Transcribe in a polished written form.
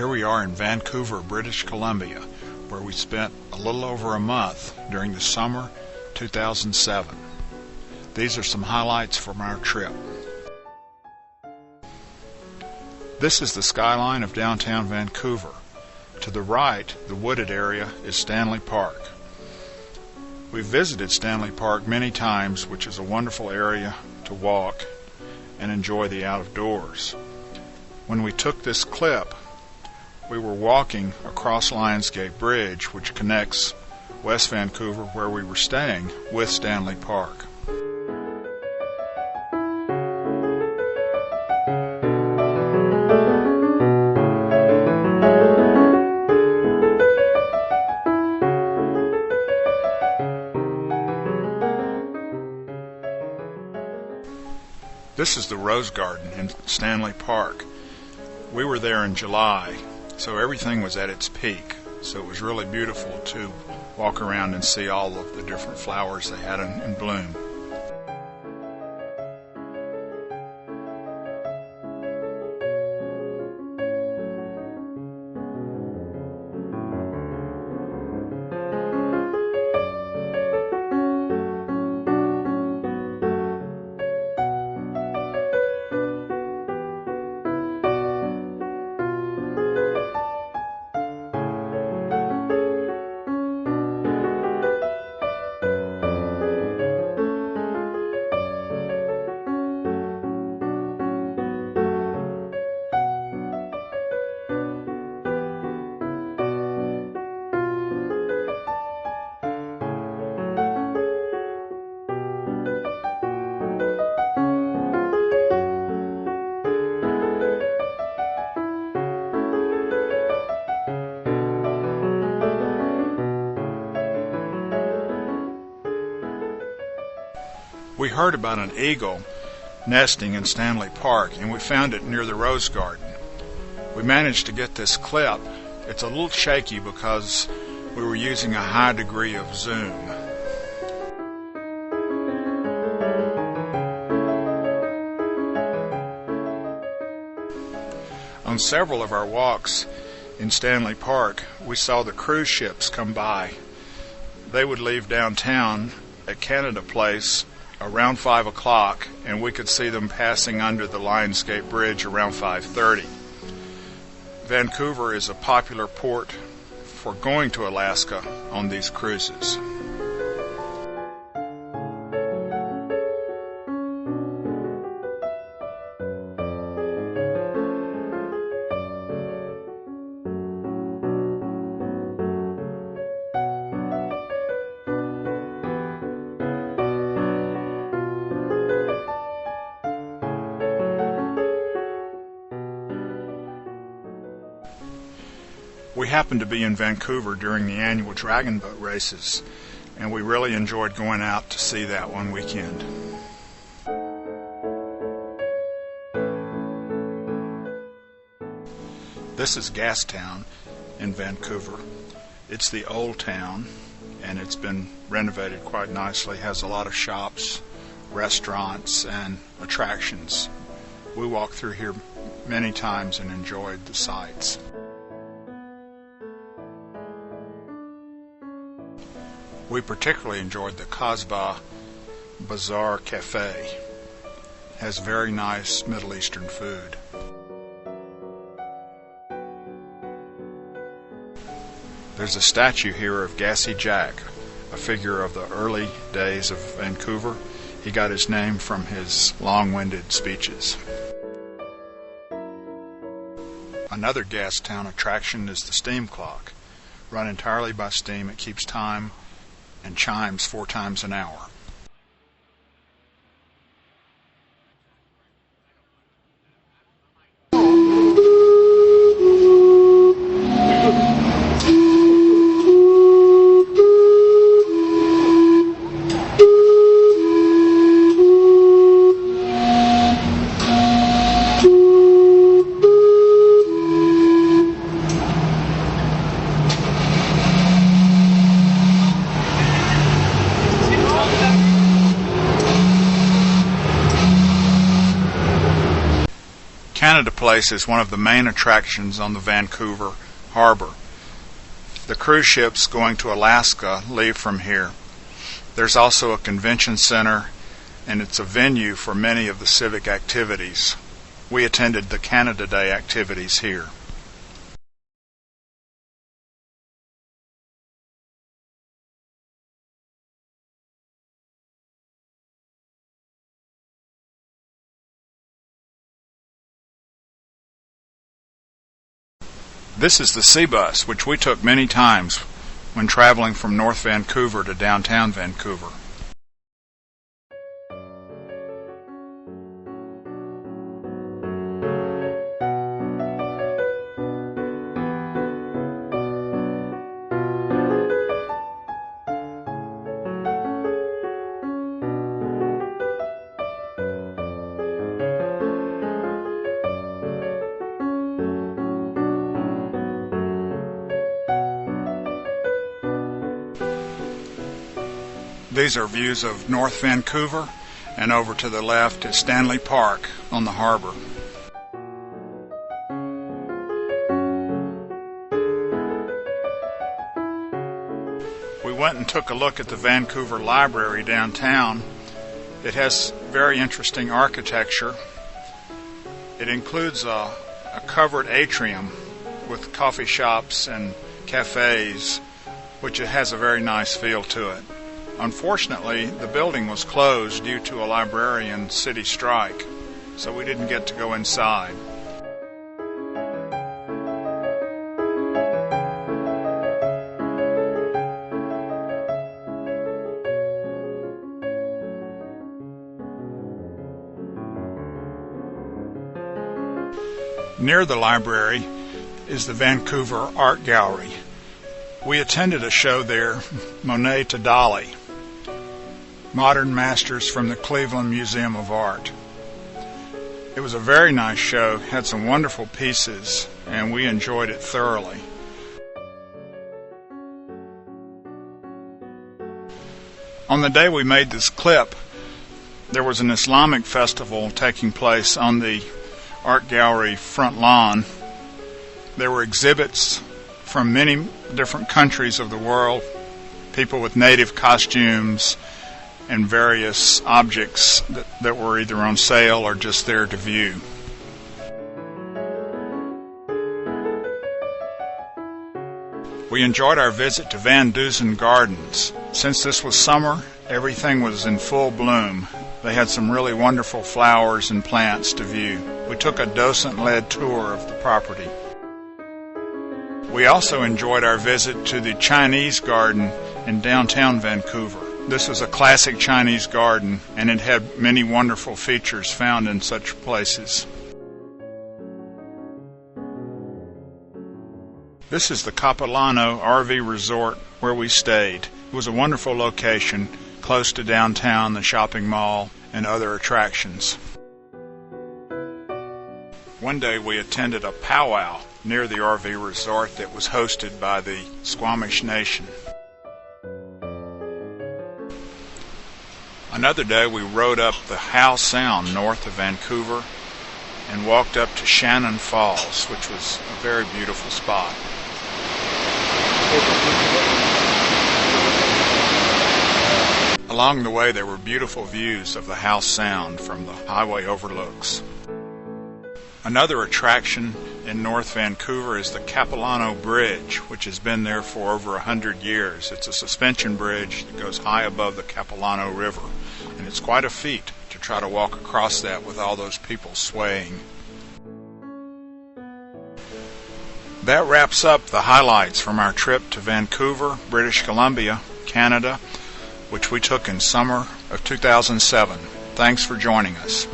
Here we are in Vancouver, British Columbia, where we spent a little over a month during the summer 2007. These are some highlights from our trip. This is the skyline of downtown Vancouver. To the right, the wooded area is Stanley Park. We've visited Stanley Park many times, which is a wonderful area to walk and enjoy the outdoors. When we took this clip, we were walking across Lionsgate Bridge, which connects West Vancouver, where we were staying, with Stanley Park. This is the Rose Garden in Stanley Park. We were there in July, so everything was at its peak. So it was really beautiful to walk around and see all of the different flowers they had in bloom. We heard about an eagle nesting in Stanley Park, and we found it near the Rose Garden. We managed to get this clip. It's a little shaky because we were using a high degree of zoom. On several of our walks in Stanley Park, we saw the cruise ships come by. They would leave downtown at Canada Place around 5 o'clock, and we could see them passing under the Lionsgate Bridge around 5:30. Vancouver is a popular port for going to Alaska on these cruises. We happened to be in Vancouver during the annual Dragon Boat races, and we really enjoyed going out to see that one weekend. This is Gastown in Vancouver. It's the old town, and it's been renovated quite nicely. It has a lot of shops, restaurants, and attractions. We walked through here many times and enjoyed the sights. We particularly enjoyed the Kasbah Bazaar Cafe. It has very nice Middle Eastern food. There's a statue here of Gassy Jack, a figure of the early days of Vancouver. He got his name from his long-winded speeches. Another Gastown attraction is the steam clock. Run entirely by steam, it keeps time and chimes 4 times an hour. place is one of the main attractions on the Vancouver harbor. The cruise ships going to Alaska leave from here. There's also a convention center, and it's a venue for many of the civic activities. We attended the Canada Day activities here. This is the Sea Bus, which we took many times when traveling from North Vancouver to downtown Vancouver. These are views of North Vancouver, and over to the left is Stanley Park on the harbor. We went and took a look at the Vancouver Library downtown. It has very interesting architecture. It includes a covered atrium with coffee shops and cafes, which it has a very nice feel to it. Unfortunately, the building was closed due to a librarian city strike, so we didn't get to go inside. Near the library is the Vancouver Art Gallery. We attended a show there, Monet to Dali, Modern Masters from the Cleveland Museum of Art. It was a very nice show, had some wonderful pieces, and we enjoyed it thoroughly. On the day we made this clip, there was an Islamic festival taking place on the art gallery front lawn. There were exhibits from many different countries of the world, people with native costumes, and various objects that were either on sale or just there to view. We enjoyed our visit to Van Dusen Gardens. Since this was summer, everything was in full bloom. They had some really wonderful flowers and plants to view. We took a docent-led tour of the property. We also enjoyed our visit to the Chinese Garden in downtown Vancouver. This was a classic Chinese garden, and it had many wonderful features found in such places. This is the Capilano RV Resort where we stayed. It was a wonderful location, close to downtown, the shopping mall, and other attractions. One day we attended a powwow near the RV resort that was hosted by the Squamish Nation. Another day we rode up the Howe Sound north of Vancouver and walked up to Shannon Falls, which was a very beautiful spot. Along the way there were beautiful views of the Howe Sound from the highway overlooks. Another attraction in North Vancouver is the Capilano Bridge, which has been there for over 100 years. It's a suspension bridge that goes high above the Capilano River, and it's quite a feat to try to walk across that with all those people swaying. That wraps up the highlights from our trip to Vancouver, British Columbia, Canada, which we took in summer of 2007. Thanks for joining us.